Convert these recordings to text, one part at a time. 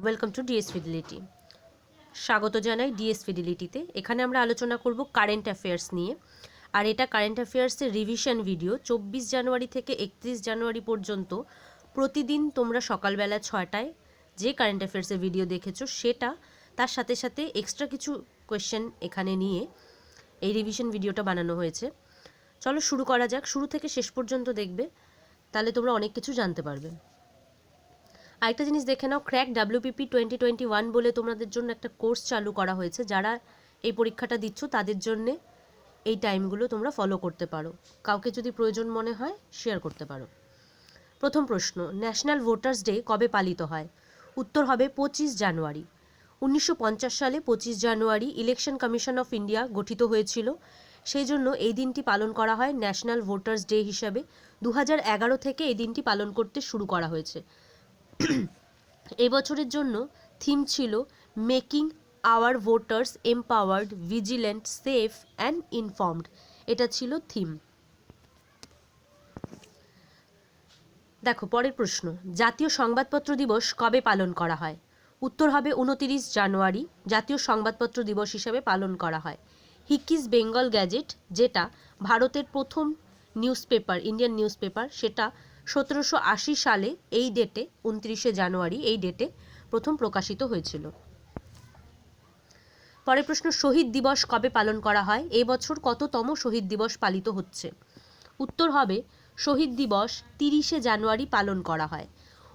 Welcome to DS fidelity. স্বাগত জানাই DS ফিডিলিটিতে। এখানে আমরা আলোচনা করব কারেন্ট অ্যাফেয়ার্স নিয়ে। আর এটা কারেন্ট অ্যাফেয়ার্সের রিভিশন ভিডিও। 24 জানুয়ারি থেকে 31 জানুয়ারি পর্যন্ত প্রতিদিন তোমরা সকালবেলা 6টায় যে কারেন্ট অ্যাফেয়ার্সের ভিডিও দেখেছো সেটা, তার সাথে সাথে এক্সট্রা কিছু কোয়েশ্চেন এখানে নিয়ে এই রিভিশন ভিডিওটা বানানো হয়েছে। চলো শুরু করা যাক। শুরু থেকে শেষ পর্যন্ত দেখবে, তাহলে তোমরা অনেক কিছু জানতে পারবে। আরেকটা জিনিস দেখে নাও, ক্র্যাক WPP 2021 বলে তোমাদের জন্য একটা কোর্স চালু করা হয়েছে। যারা এই পরীক্ষাটা দিচ্ছ তাদের জন্যে এই টাইমগুলো তোমরা ফলো করতে পারো। কাউকে যদি প্রয়োজন মনে হয় শেয়ার করতে পারো। প্রথম প্রশ্ন, ন্যাশনাল ভোটার্স ডে কবে পালিত হয়? উত্তর হবে 25 জানুয়ারি। 1950 সালে 25 জানুয়ারি ইলেকশন কমিশন অফ ইন্ডিয়া গঠিত হয়েছিল। সেই জন্য এই দিনটি পালন করা হয় ন্যাশনাল ভোটার্স ডে হিসাবে। 2011 থেকে এই দিনটি পালন করতে শুরু করা হয়েছে। এবছরের জন্য থিম ছিল making hour voters empowered, vigilant, safe and informed. এটা ছিল থিম। দেখো পরের প্রশ্ন, জাতীয় সংবাদপত্র দিবস কবে পালন করা হয়? উত্তর হবে 29 জানুয়ারি জাতীয় সংবাদপত্র দিবস হিসাবে পালন করা হয়। হিকিস বেঙ্গল গ্যাজেট, যেটা ভারতের প্রথম news paper, Indian news paper, সেটা 1780 সালে এই ডেটে 29শে জানুয়ারি এই ডেটে প্রথম প্রকাশিত হয়েছিল। পরের প্রশ্ন, শহীদ দিবস কবে পালন করা হয়? এবছর কততম শহীদ দিবস পালিত হচ্ছে? উত্তর হবে শহীদ দিবস 30শে জানুয়ারি পালন করা হয়।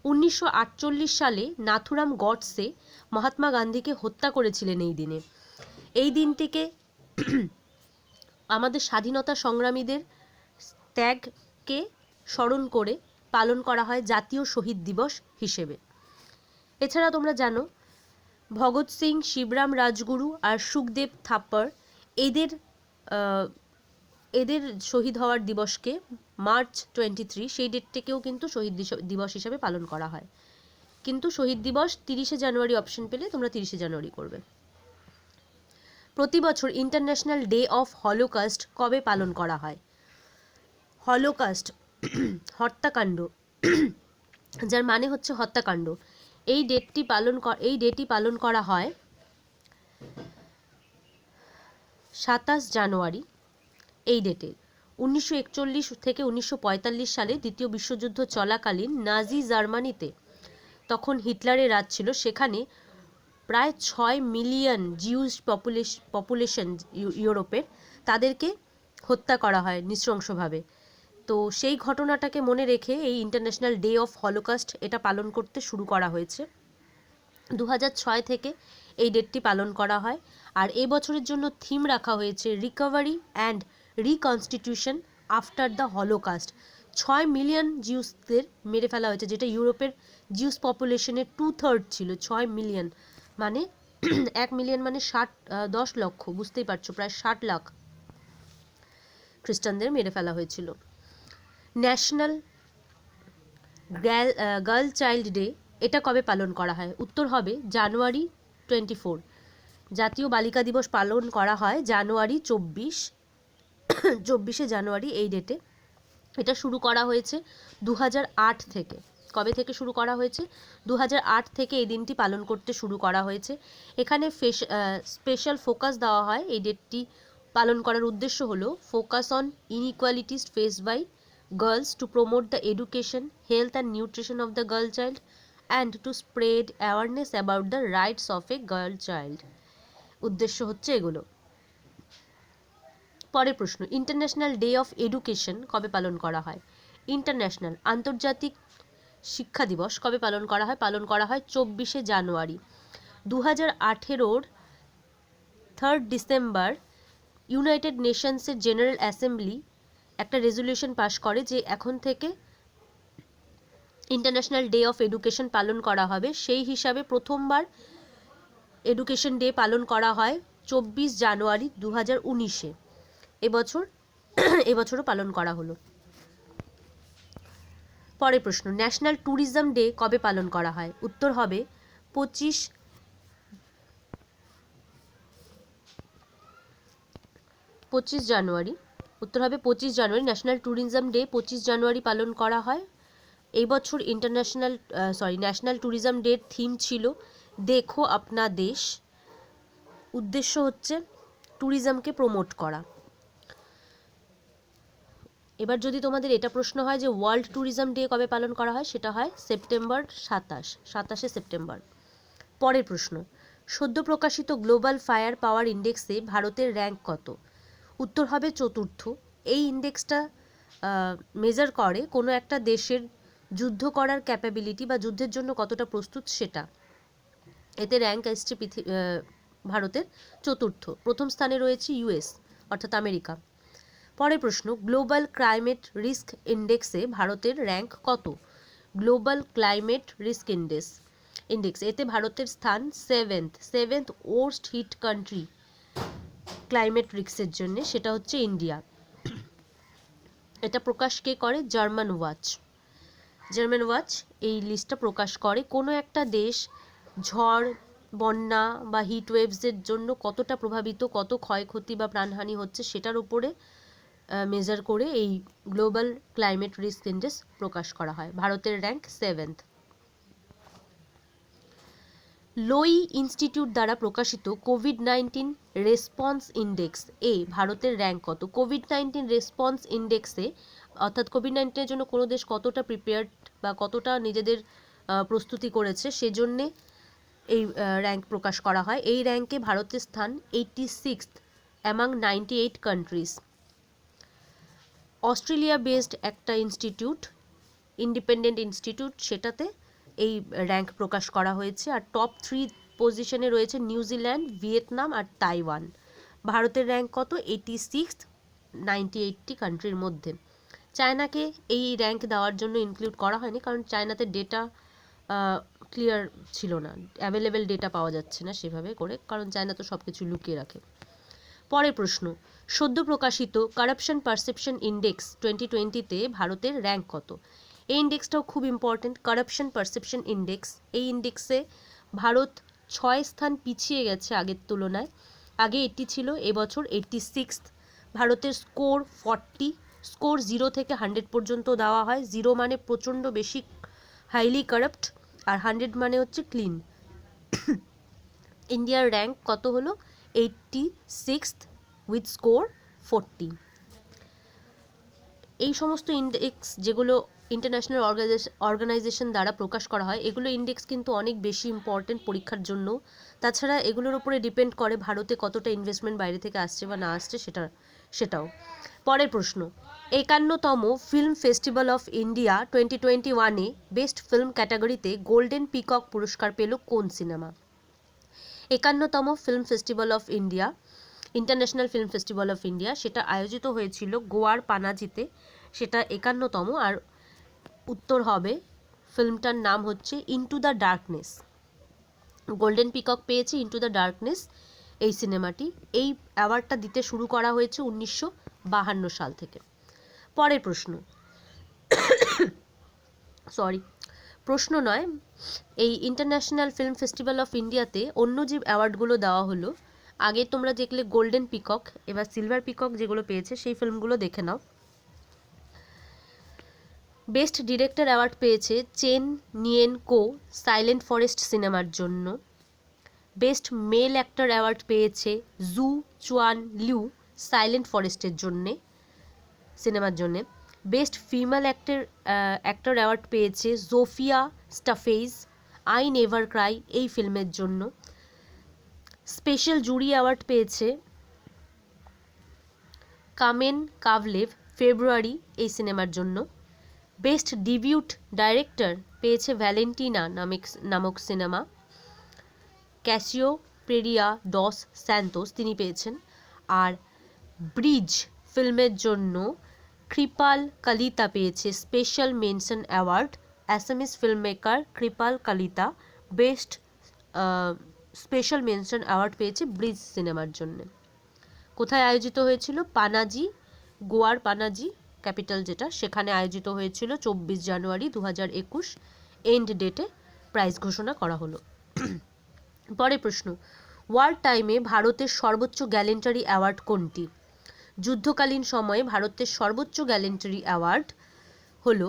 1948 সালে নাথুরাম গডসে মহাত্মা গান্ধীকে হত্যা করেছিলেন এই দিনে। এই দিনটিকে আমাদের স্বাধীনতা সংগ্রামীদের ত্যাগকে স্মরণ করে পালন করা হয় জাতীয় শহীদ দিবস হিসেবে। এছাড়া তোমরা জানো ভগৎ সিং, শিবরাম রাজগুরু আর সুখদেব থাপ্পর এদের শহীদ হওয়ার দিবসকে মার্চ 23 সেই ডেটটিকেও কিন্তু শহীদ দিবস হিসেবে পালন করা হয়। কিন্তু শহীদ দিবস 30শে জানুয়ারি অপশন পেলে তোমরা 30শে জানুয়ারি করবে। প্রতি বছর ইন্টারন্যাশনাল ডে অফ হলোকাস্ট কবে পালন করা হয়? হলোকাস্ট হত্যাকাণ্ড, যার মানে হচ্ছে হত্যাকাণ্ড, এই ডেটটি পালন করা হয় 27 জানুয়ারি এই ডেটে। 1941 থেকে 1945 সালে দ্বিতীয় বিশ্বযুদ্ধ চলাকালীন নাজি জার্মানিতে, তখন হিটলারের রাজ ছিল, সেখানে প্রায় 6 মিলিয়ন জিউস পপুলেশন ইউরোপের, তাদেরকে হত্যা করা হয় নৃশংসভাবে। তো সেই ঘটনাটাকে মনে রেখে এই ইন্টারন্যাশনাল ডে অফ হলোকাস্ট এটা পালন করতে শুরু করা হয়েছে। 2006 থেকে এই ডেটটি পালন করা হয়। আর এবছরের জন্য থিম রাখা হয়েছে recovery and reconstitution after the Holocaust. 6 million জিউসদের মেরে ফেলা হয়েছে, যেটা ইউরোপের জিউস পপুলেশনের 2/3 ছিল। 6 মিলিয়ন মানে 1 মিলিয়ন মানে 10 লক্ষ, বুঝতেই পারছো, প্রায় 60 লাখ খ্রিস্টানদের মেরে ফেলা হয়েছিল। ন্যাশনাল গার্ল চাইল্ড ডে এটা কবে পালন করা হয়? উত্তর হবে জানুয়ারি 24। জাতীয় বালিকা দিবস পালন করা হয় জানুয়ারি 24শে জানুয়ারি এই ডেটে। এটা শুরু করা হয়েছে 2008 থেকে। কবে থেকে শুরু করা হয়েছে? 2008 থেকে এই দিনটি পালন করতে শুরু করা হয়েছে। এখানে স্পেশাল ফোকাস দেওয়া হয়। এই ডেটটি পালন করার উদ্দেশ্য হলো focus on inequalities faced by girls to promote the education, health and nutrition of the girl child and to spread awareness about the rights of a girl child. উদ্দেশ্য হচ্ছে এগুলো। পরের প্রশ্ন, ইন্টারন্যাশনাল ডে অফ এডুকেশন কবে পালন করা হয়? International আন্তর্জাতিক শিক্ষা দিবস কবে পালন করা হয়? পালন করা হয় 24শে জানুয়ারি। 2018 3rd ডিসেম্বর ইউনাইটেড নেশনসের জেনারেল অ্যাসেম্বলি একটা রেজলিউশন পাস করে যে এখন থেকে ইন্টারন্যাশনাল ডে অফ এডুকেশন পালন করা হবে। সেই হিসাবে প্রথমবার এডুকেশন ডে পালন করা হয় 24 জানুয়ারি 2019-এ। এবছরও পালন করা হলো। পরের প্রশ্ন, ন্যাশনাল ট্যুরিজম ডে কবে পালন করা হয়? উত্তর হবে 25 জানুয়ারি। উত্তর হবে 25 জানুয়ারি। ন্যাশনাল ট্যুরিজম ডে 25 জানুয়ারি পালন করা হয়। এই বছর ন্যাশনাল ট্যুরিজম ডের থিম ছিল দেখো আপনা দেশ। উদ্দেশ্য হচ্ছে ট্যুরিজমকে প্রমোট করা। এবার যদি তোমাদের এটা প্রশ্ন হয় যে ওয়ার্ল্ড ট্যুরিজম ডে কবে পালন করা হয়, সেটা হয় সেপ্টেম্বর 27শে সেপ্টেম্বর। পরের প্রশ্ন, সদ্য প্রকাশিত গ্লোবাল ফায়ার পাওয়ার ইন্ডেক্সে ভারতের র্যাঙ্ক কত? উত্তর হবে চতুর্থ। এই ইন্ডেক্সটা মেজার করে কোনো একটা দেশের যুদ্ধ করার ক্যাপাবিলিটি বা যুদ্ধের জন্য কতটা প্রস্তুত সেটা। এতে র্যাঙ্ক এসছে ভারতের চতুর্থ। প্রথম স্থানে রয়েছে ইউএস অর্থাৎ আমেরিকা। পরের প্রশ্ন, গ্লোবাল ক্লাইমেট রিস্ক ইন্ডেক্সে ভারতের র্যাঙ্ক কত? গ্লোবাল ক্লাইমেট রিস্ক ইন্ডেক্স এতে ভারতের স্থান seventh worst heat country climate রিস্কের জন্য, সেটা হচ্ছে ইন্ডিয়া। এটা প্রকাশ কে করে? জার্মান ওয়াচ এই লিস্টটা প্রকাশ করে কোনো একটা দেশ ঝড়, বন্যা বা হিট ওয়েভসের জন্য কতটা প্রভাবিত, কত ক্ষয়ক্ষতি বা প্রাণহানি হচ্ছে সেটার উপরে মেজার করে এই গ্লোবাল ক্লাইমেট রিস্ক ইন্ডেক্স প্রকাশ করা হয়। ভারতের র্যাঙ্ক 7th। লোই ইনস্টিটিউট দ্বারা প্রকাশিত কোভিড-19 রেসপন্স ইন্ডেক্স এ ভারতের র্যাঙ্ক কত? কোভিড-19 রেসপন্স ইন্ডেক্সে অর্থাৎ কোভিড-19 এর জন্য কোনো দেশ কতটা প্রিপেয়ার্ড বা কতটা নিজেদের প্রস্তুতি করেছে সেজন্যে এই র্যাঙ্ক প্রকাশ করা হয়। এই র্যাঙ্কে ভারতের স্থান 86th among 98 countries. Australia based একটা ইনস্টিটিউট, ইন্ডিপেন্ডেন্ট ইনস্টিটিউট, সেটাতে এই র্যাঙ্ক প্রকাশ করা হয়েছে। আর টপ 3 পজিশনে রয়েছে নিউজিল্যান্ড, ভিয়েতনাম আর তাইওয়ান। ভারতের র্যাঙ্ক কত? 86th 98টি কান্ট্রির মধ্যে। চায়নাকে এই র্যাঙ্ক দেওয়ার জন্য ইনক্লুড করা হয়নি, কারণ চায়নাতে ডেটা ক্লিয়ার ছিল না, অ্যাভেলেবেল ডেটা পাওয়া যাচ্ছে না সেভাবে করে, কারণ চায়না তো সব কিছু লুকিয়ে রাখে। পরের প্রশ্ন, সদ্য প্রকাশিত কারাপশন পারসেপশন ইন্ডেক্স 2020-তে ভারতের র্যাঙ্ক কত? এই ইন্ডেক্সটাও খুব ইম্পর্টেন্ট, কারাপশন পারসেপশন ইন্ডেক্স। এই ইন্ডেক্সে ভারত 6 স্থান পিছিয়ে গেছে আগের তুলনায়। আগে 80 ছিল, এবছর 86th। ভারতের স্কোর 40, স্কোর 0 থেকে 100 পর্যন্ত দেওয়া হয়। 0 মানে প্রচণ্ড বেশি হাইলি কারাপ্ট, আর 100 মানে হচ্ছে ক্লিন। ইন্ডিয়ার র্যাঙ্ক কত হলো? 86th with score 40। এই সমস্ত ইন্ডেক্স যেগুলো ইন্টারন্যাশনাল অর্গানাইজেশন দ্বারা প্রকাশ করা হয়, এগুলো ইন্ডেক্স কিন্তু অনেক বেশি ইম্পর্টেন্ট পরীক্ষার জন্য। তাছাড়া এগুলোর উপরে ডিপেন্ড করে ভারতে কতটা ইনভেস্টমেন্ট বাইরে থেকে আসছে বা না আসছে সেটাও। পরের প্রশ্ন, 51তম ফিল্ম ফেস্টিভ্যাল অফ ইন্ডিয়া 2021-এ বেস্ট ফিল্ম ক্যাটাগরিতে গোল্ডেন পিকক পুরস্কার পেল কোন সিনেমা? 51তম film festival of India, international film festival of India, সেটা আয়োজিত হয়েছিল গোয়ার পানাজিতে। সেটা 51তম। আর উত্তর হবে, ফিল্মটার নাম হচ্ছে into the darkness. Golden peacock পেয়েছে ইন্টু দ্য ডার্কনেস এই সিনেমাটি। এই অ্যাওয়ার্ডটা দিতে শুরু করা হয়েছে 1952 সাল থেকে। পরের প্রশ্ন, প্রশ্ন নয়, এই ইন্টারন্যাশনাল ফিল্ম ফেস্টিভ্যাল অফ ইন্ডিয়াতে অন্য যে অ্যাওয়ার্ডগুলো দেওয়া হলো, আগে তোমরা দেখলে গোল্ডেন পিকক, এবার সিলভার পিকক যেগুলো পেয়েছে সেই ফিল্মগুলো দেখে নাও। বেস্ট ডিরেক্টর অ্যাওয়ার্ড পেয়েছে চেন নিয়েন কো সাইলেন্ট ফরেস্ট সিনেমার জন্য। বেস্ট মেল অ্যাক্টর অ্যাওয়ার্ড পেয়েছে জু চুয়ান লিউ সাইলেন্ট ফরেস্টের জন্যে, সিনেমার জন্যে। বেস্ট ফিমেল অ্যাক্টর অ্যাওয়ার্ড পেয়েছে Zofia Stafiej I never cry এই ফিল্মের জন্য। স্পেশাল জুরি অ্যাওয়ার্ড পেয়েছে কামেন কাভলেভ ফেব্রুয়ারি এই সিনেমার জন্য। বেস্ট ডিবিউট ডাইরেক্টর পেয়েছে ভ্যালেন্টিনা নামক সিনেমা, ক্যাসিও পেরিয়া ডস স্যান্তোস তিনি পেয়েছেন। আর ব্রিজ ফিল্মের জন্য কৃপাল কালিতা পেয়েছে special mention award. Assamese film maker Kripal Kalita best special mention award পেয়েছে ব্রিজ সিনেমার জন্য। কোথায় আয়োজিত হয়েছিল? পানাজি, গোয়ার পানাজি ক্যাপিটাল যেটা, সেখানে আয়োজিত হয়েছিল 24 জানুয়ারি 2021। এন্ড ডেটে প্রাইজ ঘোষণা করা হলো। পরের প্রশ্ন, ওয়ার টাইমে ভারতের সর্বোচ্চ গ্যালেন্টারি অ্যাওয়ার্ড কোনটি? যুদ্ধকালীন সময়ে ভারতের সর্বোচ্চ গ্যালেন্টারি অ্যাওয়ার্ড হলো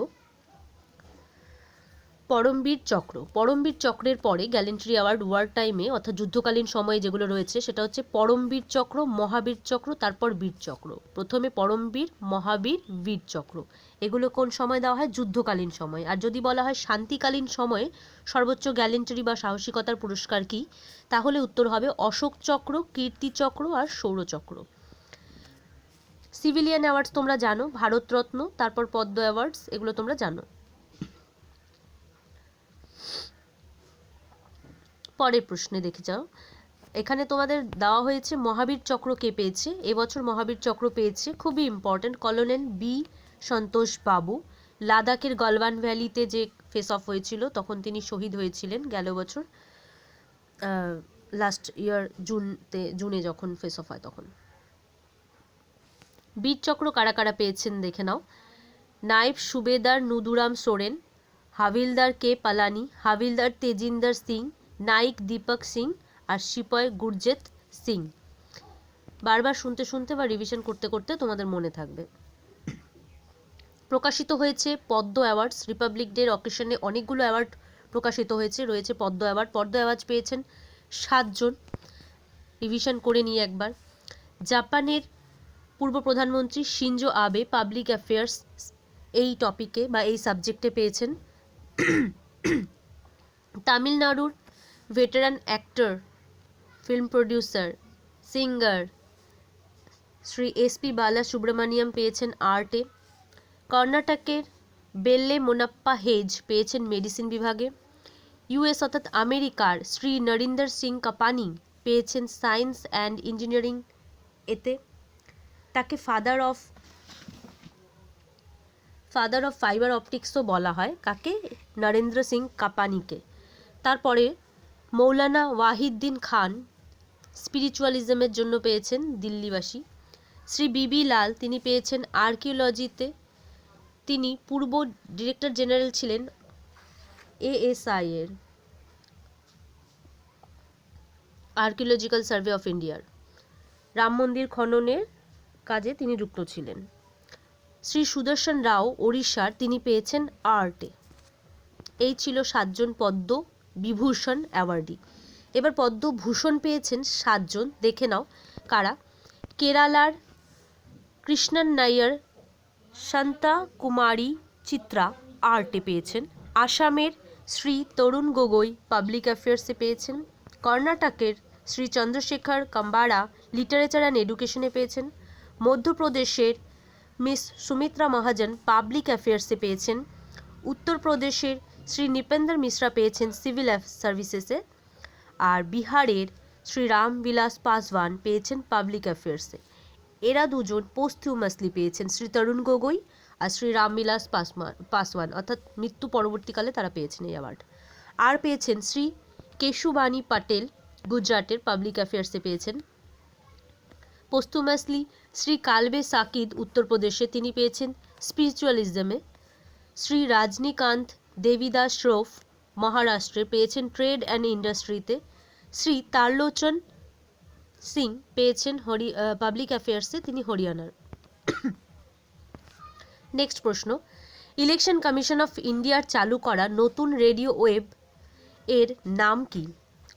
পরমবীর চক্র। পরমবীর চক্রের পরে গ্যালেন্ট্রি অ্যাওয়ার্ড ওয়ার টাইমে অর্থাৎ যুদ্ধকালীন সময়ে যেগুলো রয়েছে সেটা হচ্ছে পরমবীর চক্র, মহাবীর চক্র, তারপর বীর চক্র। প্রথমে পরমবীর, মহাবীর, বীর চক্র। এগুলো কোন সময় দেওয়া হয়? যুদ্ধকালীন সময়। আর যদি বলা হয় শান্তিকালীন সময়ে সর্বোচ্চ গ্যালেন্ট্রি বা সাহসিকতার পুরস্কার কি, তাহলে উত্তর হবে অশোক চক্র, কীর্তি চক্র আর সৌরচক্র। সিভিলিয়ান অ্যাওয়ার্ডস তোমরা জানো, ভারতরত্ন, তারপর পদ্ম অ্যাওয়ার্ডস, এগুলো তোমরা জানো। পরের প্রশ্নে দেখে যাও। এখানে তোমাদের দেওয়া হয়েছে মহাবীর চক্র কে পেয়েছে। এবছর মহাবীর চক্র পেয়েছে, খুবই ইম্পর্টেন্ট, কলোনেল বি সন্তোষ বাবু। লাদাখের গলওয়ান ভ্যালিতে যে ফেস অফ হয়েছিল তখন তিনি শহীদ হয়েছিলেন গেল বছর, লাস্ট ইয়ার জুনে যখন ফেস অফ হয় তখন। বীর চক্র কারা কারা পেয়েছেন দেখে নাও। নায়েব সুবেদার নুদুরাম সোরেন, হাবিলদার কে পালানি, হাবিলদার তেজিন্দর সিং, নাইক দীপক সিং আর সিপাই গুরজেত সিং। বারবার শুনতে শুনতে বা রিভিশন করতে করতে তোমাদের মনে থাকবে। প্রকাশিত হয়েছে পদ্ম অ্যাওয়ার্ডস। রিপাবলিক ডের অকেশনে অনেকগুলো অ্যাওয়ার্ড প্রকাশিত হয়েছে, রয়েছে পদ্ম অ্যাওয়ার্ড। পদ্ম অ্যাওয়ার্ড পেয়েছেন 7 জন, রিভিশন করে নিয়ে একবার। জাপানের পূর্ব প্রধানমন্ত্রী শিনজো আবে পাবলিক অ্যাফেয়ার্স এই টপিকে বা এই সাবজেক্টে পেয়েছেন। তামিলনাড়ুর veteran actor, film producer, singer Shri SP বালা সুব্রমণিয়াম পেয়েছেন আর্টে। কর্ণাটকের বেল্লে মোনাপ্পা হেজ পেয়েছেন মেডিসিন বিভাগে। ইউএস অর্থাৎ আমেরিকার শ্রী নরিন্দর সিং কাপানি পেয়েছেন সায়েন্স অ্যান্ড ইঞ্জিনিয়ারিং এতে। তাকে ফাদার অফ ফাইবার অপটিক্সও বলা হয়। কাকে? নরেন্দ্র সিং কাপানিকে। তারপরে মৌলানা ওয়াহিদ্দিন খান স্পিরিচুয়ালিজমের জন্য পেয়েছেন, দিল্লিবাসী। শ্রী বিবি লাল তিনি পেয়েছেন আর্কিওলজিতে, তিনি পূর্ব ডিরেক্টর জেনারেল ছিলেন এএসআই এর, আর্কিওলজিক্যাল সার্ভে অফ ইন্ডিয়ার। রাম মন্দির খননের কাজে তিনি যুক্ত ছিলেন। শ্রী সুদর্শন রাও ওড়িশার, তিনি পেয়েছেন আর্টে। এই ছিল 7 জন পদ্ম বিভূষণ অ্যাওয়ার্ডি। এবার পদ্মভূষণ পেয়েছেন 7 জন, দেখে নাও কারা। কেরালার কৃষ্ণন নায়ার, শান্তা কুমারী চিত্রা আর্টে পেয়েছেন। আসামের শ্রী তরুণ গগৈ পাবলিক অ্যাফেয়ার্সে পেয়েছেন। কর্ণাটকের শ্রী চন্দ্রশেখর কাম্বারা লিটারেচার অ্যান্ড এডুকেশনে পেয়েছেন। মধ্যপ্রদেশের মিস সুমিত্রা মহাজন পাবলিক অ্যাফেয়ার্সে পেয়েছেন। উত্তরপ্রদেশের শ্রী নৃপেন্দর মিশ্রা পেয়েছেন সিভিল সার্ভিসেসে। আর বিহারের শ্রী রামবিলাস পাসওয়ান পেয়েছেন পাবলিক অ্যাফেয়ার্সে। এরা দুজন পোস্টহিউমাসলি পেয়েছেন, শ্রী তরুণ গগৈ আর শ্রী রামবিলাস পাসওয়ান, অর্থাৎ মৃত্যু পরবর্তীকালে তারা পেয়েছেন এই অ্যাওয়ার্ড। আর পেয়েছেন শ্রী কেশুবানী পাটেল গুজরাটের পাবলিক অ্যাফেয়ার্সে পেয়েছেন। পোস্টহুমাসলি শ্রী কালবে সাকিদ উত্তরপ্রদেশে, তিনি পেয়েছেন স্পিরিচুয়ালিজমে। শ্রী রজনীকান্ত দেবিদাস শ্রফ মহারাষ্ট্রে পেয়েছেন ট্রেড অ্যান্ড ইন্ডাস্ট্রিতে। শ্রী তারলোচন সিং পেয়েছেন পাবলিক অ্যাফেয়ার্সে, তিনি হরিয়ানার। নেক্সট প্রশ্ন, ইলেকশন কমিশন অফ ইন্ডিয়ার চালু করা নতুন রেডিও ওয়েব এর নাম কি?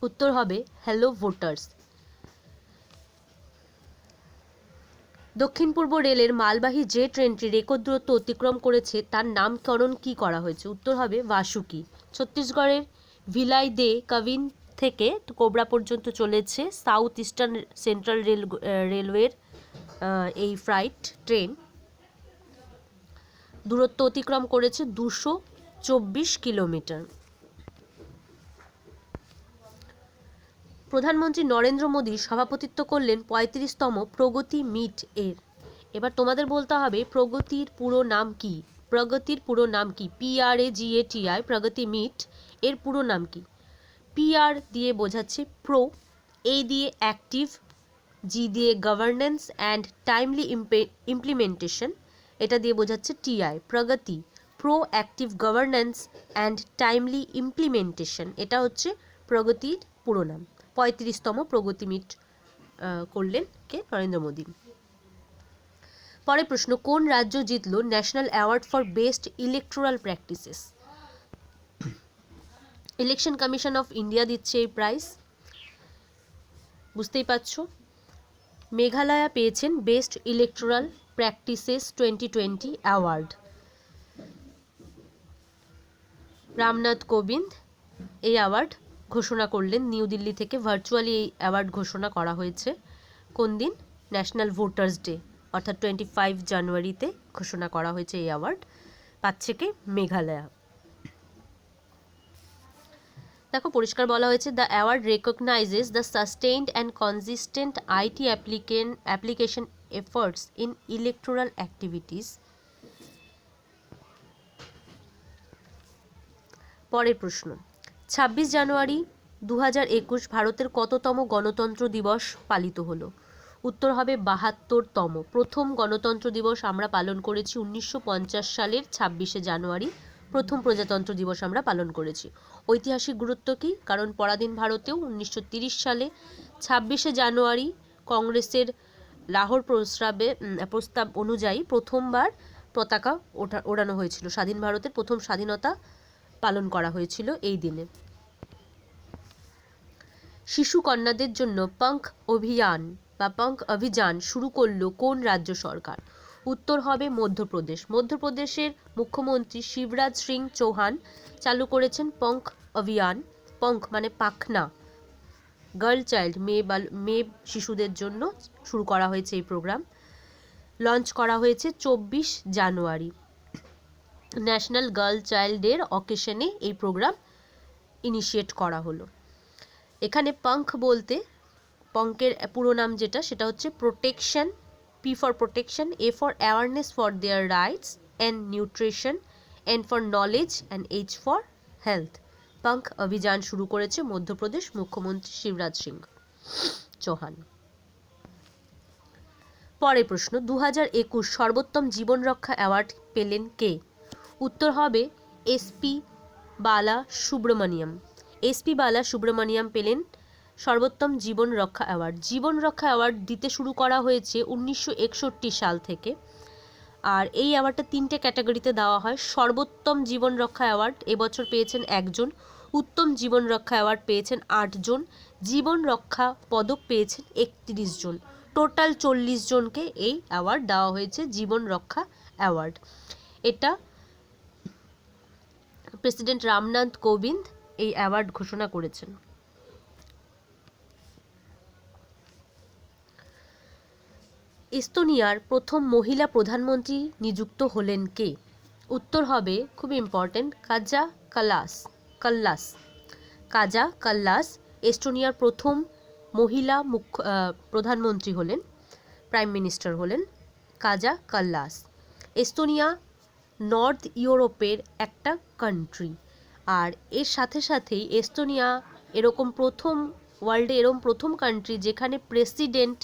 উত্তর হবে হ্যালো ভোটার্স। দক্ষিণ পূর্ব রেলের মালবাহী যে ট্রেনটি রেকর্ড দূরত্ব অতিক্রম করেছে তার নামকরণ কি করা হয়েছে? উত্তর হবে বাসুকি। ছত্তিশগড়ের ভিলাই দে কবিন থেকে কোবরা পর্যন্ত চলেছে সাউথ ইস্টার্ন সেন্ট্রাল রেলওয়ের এই ফ্রাইট ট্রেন। দূরত্ব অতিক্রম করেছে 224 কিলোমিটার। প্রধানমন্ত্রী নরেন্দ্র মোদী সভাপতিত্ব করলেন 35তম প্রগতি মিট এর। এবার তোমাদের বলতে হবে প্রগতির পুরো নাম কি? প্রগতির পুরো নাম কি? PRAGATI, প্রগতি মিট এর পুরো নাম কি? PR দিয়ে বোঝাচ্ছে প্রো, A দিয়ে অ্যাক্টিভ, G দিয়ে গভর্নেন্স অ্যান্ড টাইমলি ইমপ্লিমেন্টেশন, এটা দিয়ে বোঝাচ্ছে TI, Pragati pro active governance and timely implementation, এটা হচ্ছে প্রগতির পুরো নাম। 35তম প্রগতি মিট করলেন কে? নরেন্দ্র মোদী। পরের প্রশ্ন, কোন রাজ্য জিতল national award for best electoral practices? Election commission of India দিচ্ছে এই প্রাইজ, বুঝতেই পারছো। মেঘালয়া পেয়েছেন best electoral practices 2020 award. Ramnath Kovind এই অ্যাওয়ার্ড ঘোষণা করলেন, নিউ দিল্লি থেকে ভার্চুয়ালি এই অ্যাওয়ার্ড ঘোষণা করা হয়েছে। কোন দিন? ন্যাশনাল ভোটার্স ডে অর্থাৎ 25 জানুয়ারিতে ঘোষণা করা হয়েছে এই অ্যাওয়ার্ড। পাচ্ছে কে? মেঘালয়া। দেখো পরিষ্কার বলা হয়েছে, the award রেকগনাইজেস the sustained and consistent IT application efforts in electoral activities. পরের প্রশ্ন, 26 জানুয়ারি 2021 ভারতের কততম গণতন্ত্র দিবস পালিত হলো? উত্তর হবে 72তম। প্রথম গণতন্ত্র দিবস আমরা পালন করেছি 1950 সালের 26শে জানুয়ারি, প্রথম প্রজাতন্ত্র দিবস আমরা পালন করেছি। ঐতিহাসিক গুরুত্ব কী? কারণ পরাধীন ভারতেও 1930 সালে 26শে জানুয়ারি কংগ্রেসের লাহোর প্রস্তাব অনুযায়ী প্রথমবার পতাকা ওড়ানো হয়েছিল। স্বাধীন ভারতের প্রথম স্বাধীনতা পালন করা হয়েছিল এই দিনে। শিশু কন্যাদের জন্য পঙ্খ অভিযান শুরু করলো কোন রাজ্য সরকার? উত্তর হবে মধ্যপ্রদেশ। মধ্যপ্রদেশের মুখ্যমন্ত্রী শিবরাজ সিং চৌহান চালু করেছেন পঙ্খ অভিযান। পঙ্খ মানে পাখনা, গার্ল চাইল্ড, মেয়ে শিশুদের জন্য শুরু করা হয়েছে এই প্রোগ্রাম। লঞ্চ করা হয়েছে 24 জানুয়ারি, ন্যাশনাল গার্ল চাইল্ড ডের অকেশনে এই প্রোগ্রাম ইনিশিয়েট করা হলো। এখানে পঙ্খ বলতে, পঙ্কের পুরো নাম যেটা সেটা হচ্ছে protection, P for protection, A for awareness for their rights and nutrition, N for knowledge and H for health. Pankh অভিযান শুরু করেছে মধ্যপ্রদেশ মুখ্যমন্ত্রী শিবরাজ সিং চৌহান। পরের প্রশ্ন, 2021 সর্বোত্তম জীবন রক্ষা অ্যাওয়ার্ড পেলেন কে? উত্তর হবে এসপি বালা সুব্রমণিয়াম। এসপি বালা সুব্রমণিয়াম পেলেন সর্বোত্তম জীবন রক্ষা অ্যাওয়ার্ড। জীবন রক্ষা অ্যাওয়ার্ড দিতে শুরু করা হয়েছে 1961 সাল থেকে। আর এই অ্যাওয়ার্ডটা 3টে ক্যাটাগরিতে দেওয়া হয়। সর্বোত্তম জীবন রক্ষা অ্যাওয়ার্ড এবছর পেয়েছেন 1 জন, উত্তম জীবন রক্ষা অ্যাওয়ার্ড পেয়েছেন 8 জন, জীবন রক্ষা পদক পেয়েছেন 31 জন। টোটাল 40 জনকে এই অ্যাওয়ার্ড দেওয়া হয়েছে, জীবন রক্ষা অ্যাওয়ার্ড। এটা প্রেসিডেন্ট রামনাথ কোবিন্দ এই অ্যাওয়ার্ড ঘোষণা করেছেন। এস্তোনিয়ার প্রথম মহিলা প্রধানমন্ত্রী নিযুক্ত হলেন কে? উত্তর হবে, খুব ইম্পর্টেন্ট, কাজা কাল্লাস এস্তোনিয়ার প্রথম মহিলা প্রধানমন্ত্রী হলেন, প্রাইম মিনিস্টার হলেন কাজা কাল্লাস। এস্তোনিয়া নর্থ ইউরোপের একটা কান্ট্রি, আর এর সাথে সাথেই এস্তোনিয়া ওয়ার্ল্ডে এরকম প্রথম কান্ট্রি যেখানে প্রেসিডেন্ট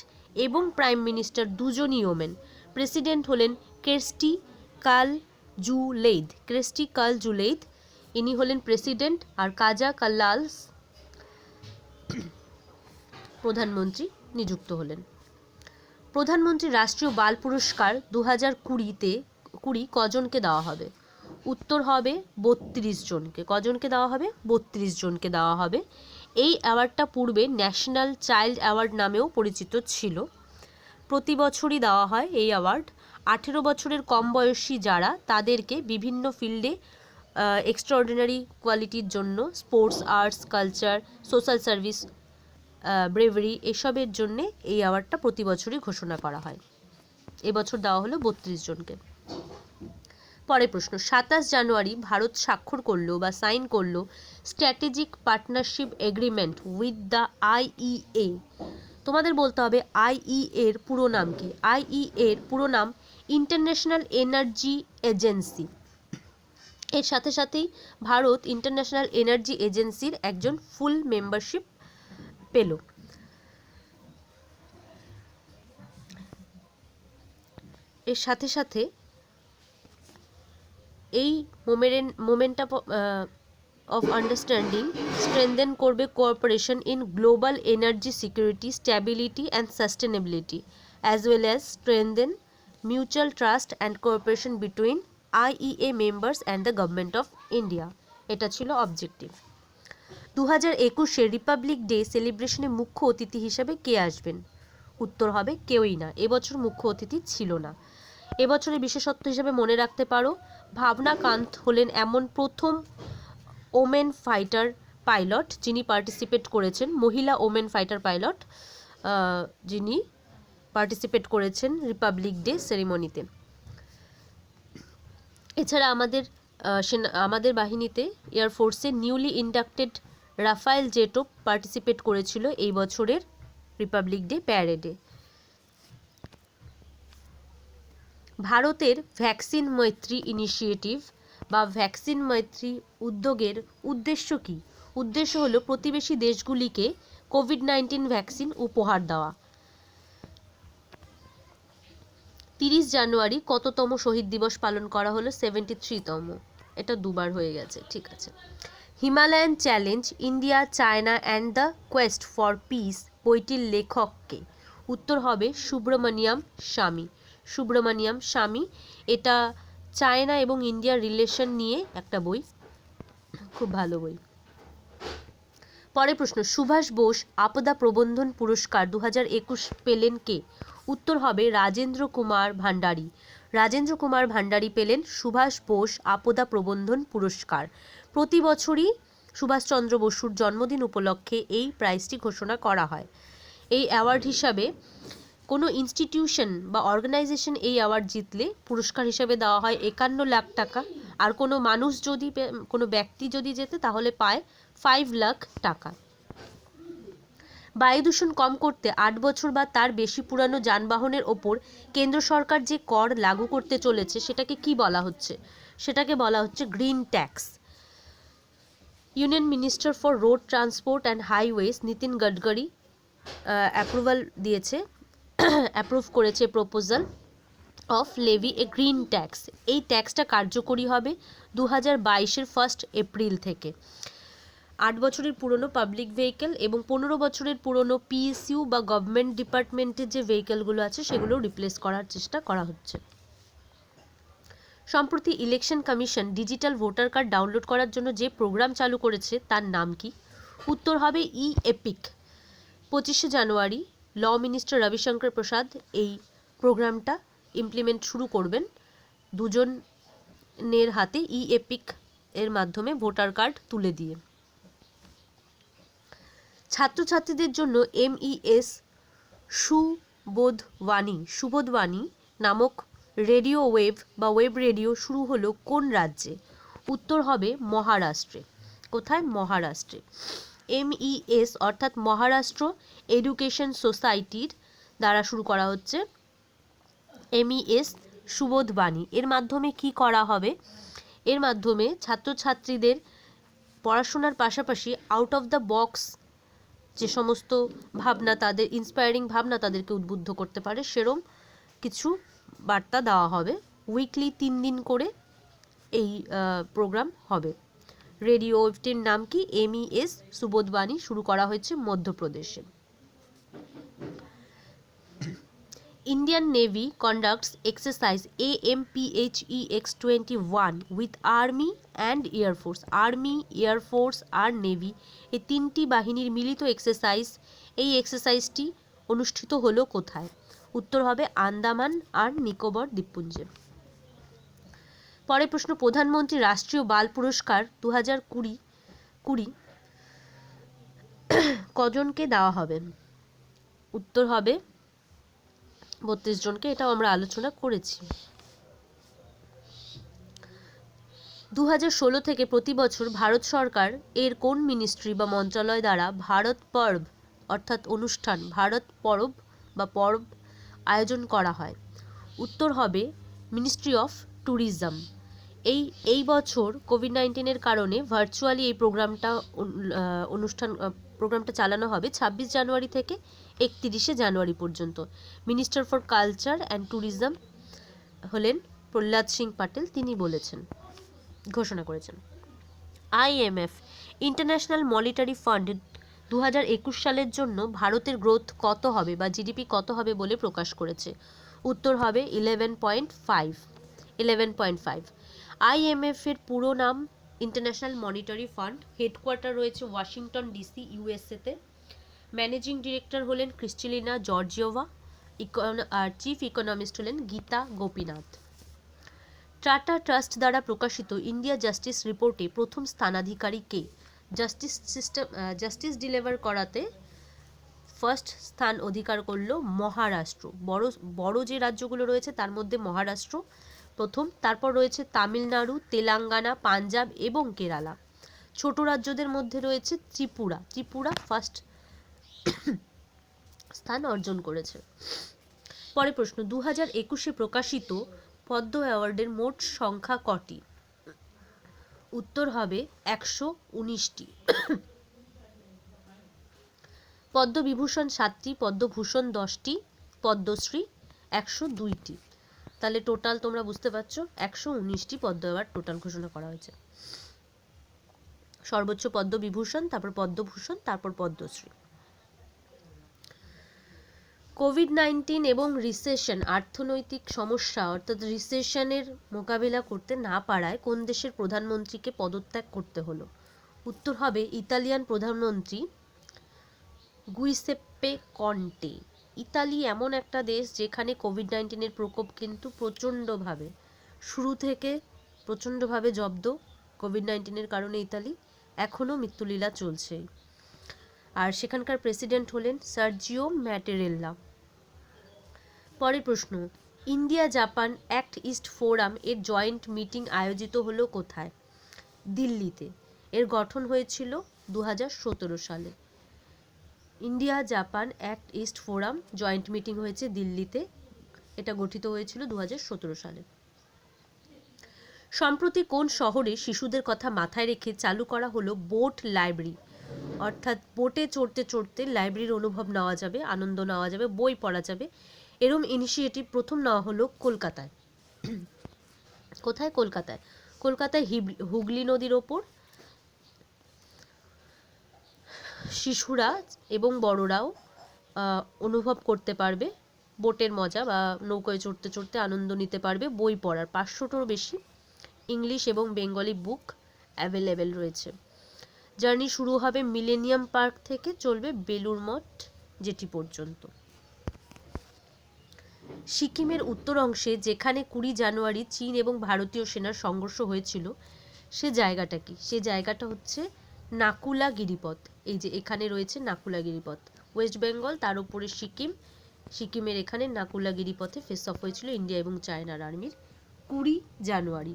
এবং প্রাইম মিনিস্টার দুজনই ওমেন। প্রেসিডেন্ট হলেন কেরস্টি কালজুলেইদ, ইনি হলেন প্রেসিডেন্ট, আর কাজা কাল্লাস প্রধানমন্ত্রী নিযুক্ত হলেন। প্রধানমন্ত্রী রাষ্ট্রীয় বাল পুরস্কার 2020 কজনকে দেওয়া হবে? উত্তর হবে 32 জনকে। কজনকে দেওয়া হবে? 32 জনকে দেওয়া হবে। এই অ্যাওয়ার্ডটা পূর্বে ন্যাশনাল চাইল্ড অ্যাওয়ার্ড নামেও পরিচিত ছিল। প্রতি বছরই দেওয়া হয় এই অ্যাওয়ার্ড। 18 বছরের কম বয়সী যারা, তাদেরকে বিভিন্ন ফিল্ডে এক্সট্রাঅর্ডিনারি কোয়ালিটির জন্য, sports, arts, culture, social service, bravery, এসবের জন্যে এই অ্যাওয়ার্ডটা প্রতি বছরই ঘোষণা করা হয়। এবছর দেওয়া হলো 32 জনকে। পরের প্রশ্ন, 27 জানুয়ারি ভারত স্বাক্ষর করলো বা সাইন করলো strategic partnership agreement with the IEA. তোমাদের বলতে হবে আইইএ এর পুরো নাম কি? আইইএ এর পুরো নাম ইন্টারন্যাশনাল এনার্জি এজেন্সি। এর সাথে সাথেই ভারত ইন্টারন্যাশনাল এনার্জি এজেন্সির একজন ফুল মেম্বারশিপ পেল। এর সাথে সাথে এই মোমেন্ট অফ আন্ডারস্ট্যান্ডিং স্ট্রেনদেন করবে cooperation in global energy security, stability and sustainability, as well as strengthen mutual trust and cooperation between IEA members and the government of India. এটা ছিল অবজেক্টিভ। 2021 রিপাবলিক ডে সেলিব্রেশনে মুখ্য অতিথি হিসেবে কে আসবেন? উত্তর হবে কেউই না, এবছর মুখ্য অতিথি ছিল না। এবছরের বিশেষত্ব হিসেবে মনে রাখতে পারো, ভাবনা কান্ত হলেন এমন প্রথম ওমেন ফাইটার পাইলট যিনি পার্টিসিপেট করেছেন, মহিলা ওমেন ফাইটার পাইলট যিনি পার্টিসিপেট করেছেন রিপাবলিক ডে সেরিমনিতে। এছাড়া আমাদের বাহিনীতে এয়ারফোর্সে নিউলি ইন্ডাক্টেড রাফায়েল জেটো পার্টিসিপেট করেছিল এই বছরের রিপাবলিক ডে প্যারেডে। ভারতের ভ্যাকসিন মৈত্রী ইনিশিয়েটিভ বা ভ্যাকসিন মৈত্রী উদ্যোগের উদ্দেশ্য কী? উদ্দেশ্য হলো প্রতিবেশী দেশগুলিকে কোভিড-19 ভ্যাকসিন উপহার দেওয়া। 30 জানুয়ারি কততম শহীদ দিবস পালন করা হলো? 73তম। এটা দুবার হয়ে গেছে, ঠিক আছে। Himalayan challenge India China and the Quest for piece বইটির লেখককে? উত্তর হবে সুব্রমণিয়াম স্বামী। সুব্রমণিয়াম স্বামী। এটা চায়না এবং ইন্ডিয়ার রিলেশন নিয়ে একটা বই, খুব ভালো বই। পরের প্রশ্ন, সুভাষ বোস আপদা প্রবন্ধন পুরস্কার 2021 পেলেন কে? উত্তর হবে রাজেন্দ্র কুমার ভান্ডারী। রাজেন্দ্র কুমার ভান্ডারী পেলেন সুভাষ বোস আপদা প্রবন্ধন পুরস্কার। প্রতি বছরই সুভাষচন্দ্র বসুর জন্মদিন উপলক্ষে এই প্রাইজটি ঘোষণা করা হয়। এই অ্যাওয়ার্ড হিসাবে কোনো ইনস্টিটিউশন বা অর্গানাইজেশন এই অ্যাওয়ার্ড জিতলে পুরস্কার হিসেবে দেওয়া হয় 51 লাখ টাকা, আর কোনো মানুষ যদি কোনো ব্যক্তি যদি জেতে তাহলে পায় 5 লাখ টাকা। বায়ু দূষণ কম করতে 8 বছর বা তার বেশি পুরানো যানবাহনের ওপর কেন্দ্র সরকার যে কর লাগু করতে চলেছে সেটাকে কি বলা হচ্ছে? সেটাকে বলা হচ্ছে green tax. Union minister for road transport and highways Nitin Gadkari approval দিয়েছে, অ্যাপ্রুভ করেছে proposal of levy a green tax. এই ট্যাক্সটা কার্যকরী হবে 2022-এর 1 এপ্রিল থেকে। 8 বছরের পুরনো পাবলিক ভেহিকেল এবং 15 বছরের পুরনো পিএসইউ বা গভর্নমেন্ট ডিপার্টমেন্টের যে ভেহিকেলগুলো আছে সেগুলো রিপ্লেস করার চেষ্টা করা হচ্ছে। সম্প্রতি election commission digital voter card download করার জন্য যে প্রোগ্রাম চালু করেছে তার নাম কি? উত্তর হবে ই-এপিক। 25 জানুয়ারি ল মিনিস্টার রবিশঙ্কর প্রসাদ এই প্রোগ্রামটা ইমপ্লিমেন্ট শুরু করবেন দুজনের হাতে ই-এপিক এর মাধ্যমে ভোটার কার্ড তুলে দিয়ে। ছাত্রছাত্রীদের জন্য MES সুবোধবাণী নামক রেডিও ওয়েভ বা ওয়েব রেডিও শুরু হলো কোন রাজ্যে? উত্তর হবে মহারাষ্ট্রে। কোথায়? মহারাষ্ট্রে। MES অর্থাৎ মহারাষ্ট্র এডুকেশন সোসাইটির দ্বারা শুরু করা হচ্ছে MES সুবোধবাণী। এর মাধ্যমে কি করা হবে? এর মাধ্যমে ছাত্রছাত্রীদের পড়াশোনার পাশাপাশি আউট অফ দ্য বক্স যে সমস্ত ভাবনা, তাদের ইন্সপায়ারিং ভাবনা তাদেরকে উদ্বুদ্ধ করতে পারে সেরম কিছু বার্তা দেওয়া হবে। উইকলি 3 দিন করে এই প্রোগ্রাম হবে। রেডিও ওয়েভটির নাম কি? MES সুবোধবাণী। শুরু করা হয়েছে মধ্যপ্রদেশে। Indian Navy conducts exercise AMPHEX-21 with Army and Air Force. Army, Air Force R Navy এই তিনটি বাহিনীর মিলিত এক্সারসাইজ। এই এক্সারসাইজটি অনুষ্ঠিত হলো কোথায়? উত্তর হবে আন্দামান আর নিকোবর দ্বীপপুঞ্জে। পরের প্রশ্ন, প্রধানমন্ত্রী রাষ্ট্রীয় বাল পুরস্কার 2020 কজনকে দেওয়া হবে? উত্তর হবে 32 জনকে। এটাও আমরা আলোচনা করেছি। 2016 থেকে প্রতি বছর ভারত সরকার এর কোন মিনিস্ট্রি বা মন্ত্রণালয় দ্বারা ভারত পর্ব অর্থাৎ অনুষ্ঠান, ভারত পরব বা পর্ব আয়োজন করা হয়? উত্তর হবে মিনিস্ট্রি অফ ট্যুরিজম। এই বছর কোভিড-19 কারণে ভার্চুয়ালি এই প্রোগ্রামটা চালানো হবে 26 জানুয়ারি থেকে 31 জানুয়ারি পর্যন্ত। Minister for culture and tourism হলেন প্রহ্লাদ সিং প্যাটেল, তিনি ঘোষণা করেছেন। IMF ইন্টারন্যাশনাল মনিটারি ফান্ড 2021 সালের জন্য ভারতের গ্রোথ কত হবে বা জিডিপি কত হবে বলে প্রকাশ করেছে? উত্তর হবে 11.5। IMF এর পুরো নাম ইন্টারন্যাশনাল মনিটারি ফান্ড, হেডকোয়ার্টার রয়েছে ওয়াশিংটন ডিসি ইউএসএতে। ম্যানেজিং ডিরেক্টর হলেন ক্রিস্টালিনা জর্জিওভা, আর চিফ ইকোনমিস্ট হলেন গীতা গোপীনাথ। টাটা ট্রাস্ট দ্বারা প্রকাশিত ইন্ডিয়া জাস্টিস রিপোর্টে প্রথম স্থানাধিকারী কে? জাস্টিস ডেলিভার করাতে ফার্স্ট স্থান অধিকার করলো মহারাষ্ট্র। বড় যে রাজ্যগুলো রয়েছে তার মধ্যে মহারাষ্ট্র প্রথম, তারপর রয়েছে তামিলনাড়ু, তেলেঙ্গানা, পাঞ্জাব এবং কেরালা। ছোট রাজ্যদের মধ্যে রয়েছে ত্রিপুরা ফার্স্ট স্থান অর্জন করেছে। পরের প্রশ্ন, 2021-এ প্রকাশিত পদ্ম অ্যাওয়ার্ডের মোট সংখ্যা কটি? উত্তর হবে 119টি। পদ্মবিভূষণ 7টি, পদ্মভূষণ 10টি, পদ্মশ্রী 102টি। তাহলে টোটাল তোমরা বুঝতে পারছো 119টি পদ্ম অ্যাওয়ার্ড টোটাল ঘোষণা করা হয়েছে। সর্বোচ্চ পদ্মবিভূষণ, তারপর পদ্মভূষণ, তারপর পদ্মশ্রী। কোভিড-19 এবং রিসেশন, অর্থনৈতিক সমস্যা অর্থাৎ রিসেশনের মোকাবিলা করতে না পারায় কোন দেশের প্রধানমন্ত্রীকে পদত্যাগ করতে হলো? উত্তর হবে ইতালিয়ান প্রধানমন্ত্রী গুইসেপ্পে কন্টে। ইতালি এমন একটা দেশ যেখানে কোভিড-19-এর প্রকোপ কিন্তু শুরু থেকে প্রচণ্ডভাবে জব্দ। কোভিড-19-এর কারণে ইতালি এখনও মৃত্যুলীলা চলছে। আর সেখানকার প্রেসিডেন্ট হলেন সার্জিও ম্যাটেরেল্লা। পরের প্রশ্ন, India Japan act east forum এর জয়েন্ট মিটিং আয়োজিত হলো কোথায়? দিল্লিতে। এর গঠন হয়েছিল 2017 সালে। India Japan act east forum joint meeting হয়েছে দিল্লিতে, এটা গঠিত হয়েছিল 2017 সালে। সম্প্রতি কোন শহরে শিশুদের কথা মাথায় রেখে চালু করা হলো বোট লাইব্রেরি? অর্থাৎ বোটে চড়তে চড়তে লাইব্রেরির অনুভব নেওয়া যাবে, আনন্দ নেওয়া যাবে, বই পড়া যাবে। এরম ইনিশিয়েটিভ প্রথম নেওয়া হলো কলকাতায়। কোথায়? কলকাতায়। কলকাতায় হুগলি নদীর ওপর শিশুরা এবং বড়রাও অনুভব করতে পারবে বোটের মজা, বা নৌকায় চড়তে চড়তে আনন্দ নিতে পারবে, বই পড়ার 500টারও বেশি ইংলিশ এবং বেঙ্গলি বুক অ্যাভেলেবেল রয়েছে। জার্নি শুরু হবে মিলেনিয়াম পার্ক থেকে, চলবে বেলুড় মঠ জেটি পর্যন্ত। সিকিমের উত্তর অংশে যেখানে 20 জানুয়ারি চীন এবং ভারতীয় সেনার সংঘর্ষ হয়েছিল সে জায়গাটা কি? সে জায়গাটা হচ্ছে নাকুলা গিরিপথ। এই যে এখানে রয়েছে নাকুলা গিরিপথ, ওয়েস্ট বেঙ্গল, তার উপরে সিকিম। সিকিমের এখানে নাকুলা গিরিপথে ফেস অফ হয়েছিল ইন্ডিয়া এবং চায়নার আর্মির 20 জানুয়ারি।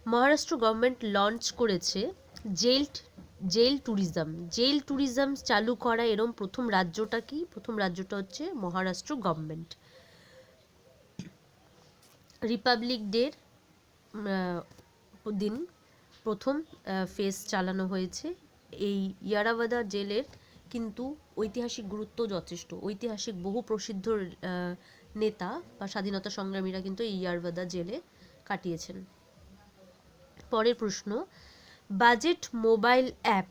মহারাষ্ট্র গভর্নমেন্ট লঞ্চ করেছে জেল ট্যুরিজম চালু করা এরম প্রথম রাজ্যটা কি? প্রথম রাজ্যটা হচ্ছে মহারাষ্ট্র গভর্নমেন্ট। রিপাবলিক ডের দিন প্রথম ফেজ চালানো হয়েছে। এই ইয়ারাবাদা জেলের কিন্তু ঐতিহাসিক গুরুত্ব যথেষ্ট। ঐতিহাসিক বহু প্রসিদ্ধ নেতা বা স্বাধীনতা সংগ্রামীরা কিন্তু এই ইয়ারাবাদা জেলে কাটিয়েছেন। পরের প্রশ্ন, বাজেট মোবাইল অ্যাপ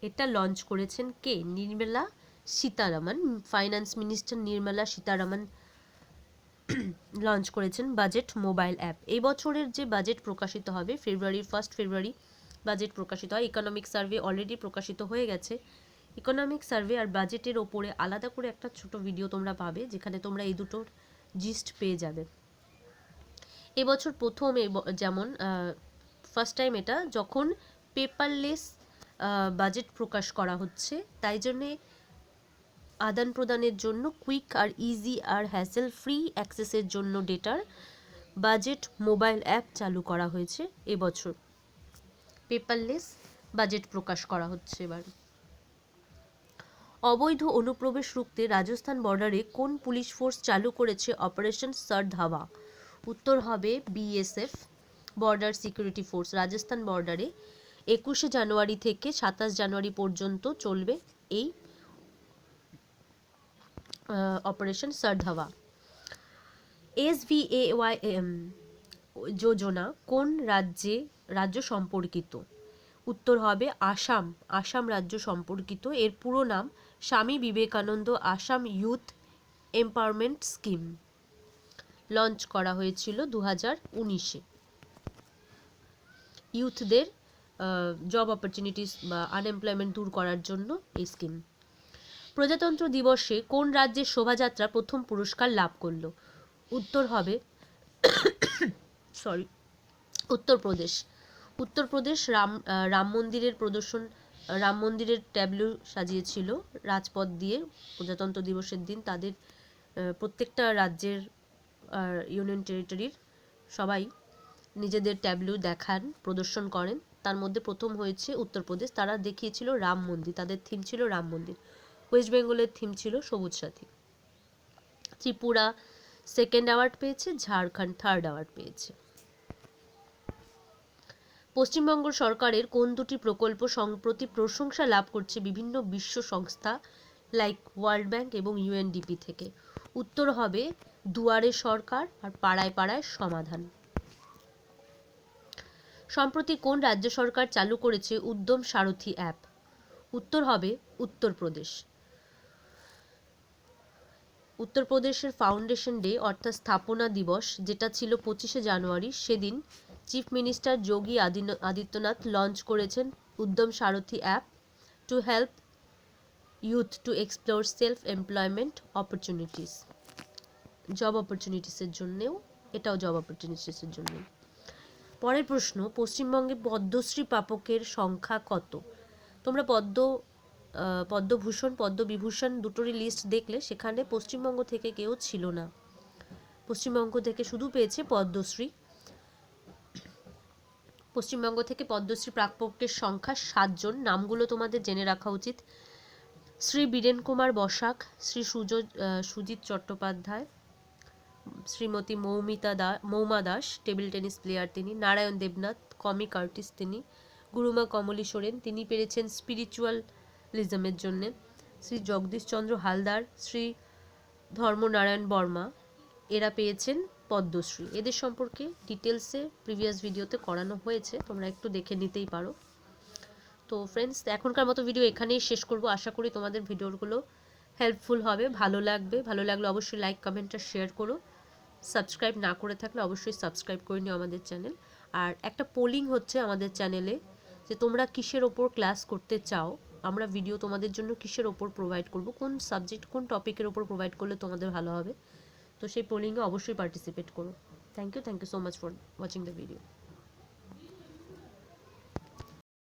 এটা লঞ্চ করেছেন কে? Nirmala Sitharaman, finance minister Nirmala Sitharaman launch করেছেন বাজেট মোবাইল অ্যাপ। এই বছরের যে বাজেট প্রকাশিত হবে ফার্স্ট ফেব্রুয়ারি বাজেট প্রকাশিত হয়। ইকোনমিক সার্ভে অলরেডি প্রকাশিত হয়ে গেছে। ইকোনমিক সার্ভে আর বাজেটের ওপরে আলাদা করে একটা ছোট ভিডিও তোমরা পাবে, যেখানে তোমরা এই দুটোর জিস্ট পেয়ে যাবে। এবছর প্রথম যেমন ফার্স্ট টাইম এটা যখন পেপারলেস বাজেট প্রকাশ করা হচ্ছে, তাই জন্যে আদান প্রদানের জন্য কুইক আর ইজি আর হ্যাসেল ফ্রি অ্যাক্সেসের জন্য ডেটার বাজেট মোবাইল অ্যাপ চালু করা হয়েছে এবছর। পেপারলেস বাজেট প্রকাশ করা হচ্ছে এবার। অবৈধ অনুপ্রবেশ রুখতে রাজস্থান বর্ডারে কোন পুলিশ ফোর্স চালু করেছে অপারেশন সরধাওয়া? উত্তর হবে BSF, border security force. Rajasthan বর্ডারে 21 জানুয়ারি থেকে 27 জানুয়ারি পর্যন্ত চলবে এই অপারেশন সরধাওয়া। SVAYM যোজনা কোন রাজ্য সম্পর্কিত? উত্তর হবে আসাম রাজ্য সম্পর্কিত। এর পুরো নাম Swami Vivekananda Assam youth empowerment scheme. Launch করা হয়েছিল 2019-এ। ইউথদের জব অপরচুনিটিস বা আনএমপ্লয়মেন্ট দূর করার জন্য এই স্কিম। প্রজাতন্ত্র দিবসে কোন রাজ্যের শোভাযাত্রা প্রথম পুরস্কার লাভ করলো? উত্তর হবে সরি উত্তরপ্রদেশ। উত্তরপ্রদেশ রাম মন্দিরের প্রদর্শন, রাম মন্দিরের ট্যাবলু সাজিয়েছিল রাজপথ দিয়ে প্রজাতন্ত্র দিবসের দিন। তাদের প্রত্যেকটা রাজ্যের ইউনিয়ন টেরিটরির সবাই নিজেদের ট্যাবলু দেখান, প্রদর্শন করেন। তার মধ্যে প্রথম হয়েছে উত্তরপ্রদেশ, তারা দেখিয়েছিল রাম মন্দির, তাদের থিম ছিল রাম মন্দির। ওয়েস্ট বেঙ্গলের থিম ছিল সবুজ সাথী। ত্রিপুরা সেকেন্ড অ্যাওয়ার্ড পেয়েছে, ঝাড়খণ্ড থার্ড অ্যাওয়ার্ড পেয়েছে। পশ্চিমবঙ্গ সরকারের কোন দুটি প্রকল্প সম্প্রতি প্রশংসা লাভ করছে বিভিন্ন বিশ্ব সংস্থা লাইক ওয়ার্ল্ড ব্যাংক এবং ইউএনডিপি থেকে? উত্তর হবে দুয়ারে সরকার আর পাড়ায় পাড়ায় সমাধান। সম্প্রতি কোন রাজ্য সরকার চালু করেছে উদ্যম সারথি অ্যাপ? উত্তর হবে উত্তরপ্রদেশ। উত্তরপ্রদেশের ফাউন্ডেশন ডে অর্থাৎ স্থাপনা দিবস যেটা ছিল 25শে জানুয়ারি, সেদিন chief minister Yogi Adityanath launch করেছেন Udyam Sarathi app to help youth to explore self employment opportunities. Job অপরচুনিটিসের জন্যেও, এটাও জব অপরচুনিটিসের জন্য। পরের প্রশ্ন, পশ্চিমবঙ্গে পদ্মশ্রী প্রাপকের সংখ্যা কত? তোমরা পদ্মভূষণ পদ্মবিভূষণ দুটোরই লিস্ট দেখলে সেখানে পশ্চিমবঙ্গ থেকে কেউ ছিল না। পশ্চিমবঙ্গ থেকে শুধু পেয়েছে পদ্মশ্রী। পশ্চিমবঙ্গ থেকে পদ্মশ্রী প্রাপকের সংখ্যা 7 জন। নামগুলো তোমাদের জেনে রাখা উচিত। শ্রী বীরেন কুমার বসাক, শ্রী সুজিত চট্টোপাধ্যায়, শ্রীমতী মৌমা দাস টেবিল টেনিস প্লেয়ার তিনি, নারায়ণ দেবনাথ কমিক আর্টিস্ট তিনি, গুরুমা কমলী সোরেন তিনি পেরেছেন স্পিরিচুয়ালিজমের জন্যে, শ্রী জগদীশ চন্দ্র হালদার, শ্রী ধর্মনারায়ণ বর্মা এরা পেয়েছেন পদ্মশ্রী। এদের সম্পর্কে ডিটেলসে প্রিভিয়াস ভিডিওতে করানো হয়েছে, তোমরা একটু দেখে নিতেই পারো। তো ফ্রেন্ডস, এখনকার মতো ভিডিও এখানেই শেষ করব। আশা করি তোমাদের ভিডিওগুলো হেল্পফুল হবে, ভালো লাগলে অবশ্যই লাইক কমেন্ট আর শেয়ার করো। সাবস্ক্রাইব না করে থাকলে অবশ্যই সাবস্ক্রাইব করে নিও আমাদের চ্যানেল। আর একটা পোলিং হচ্ছে আমাদের চ্যানেলে যে তোমরা কিসের ওপর ক্লাস করতে চাও, আমরা ভিডিও তোমাদের জন্য কিসের ওপর প্রোভাইড করব, কোন সাবজেক্ট কোন টপিকের ওপর প্রোভাইড করলে তোমাদের ভালো হবে। তো সেই পোলিংয়ে অবশ্যই পার্টিসিপেট করো। Thank you so much for watching the video.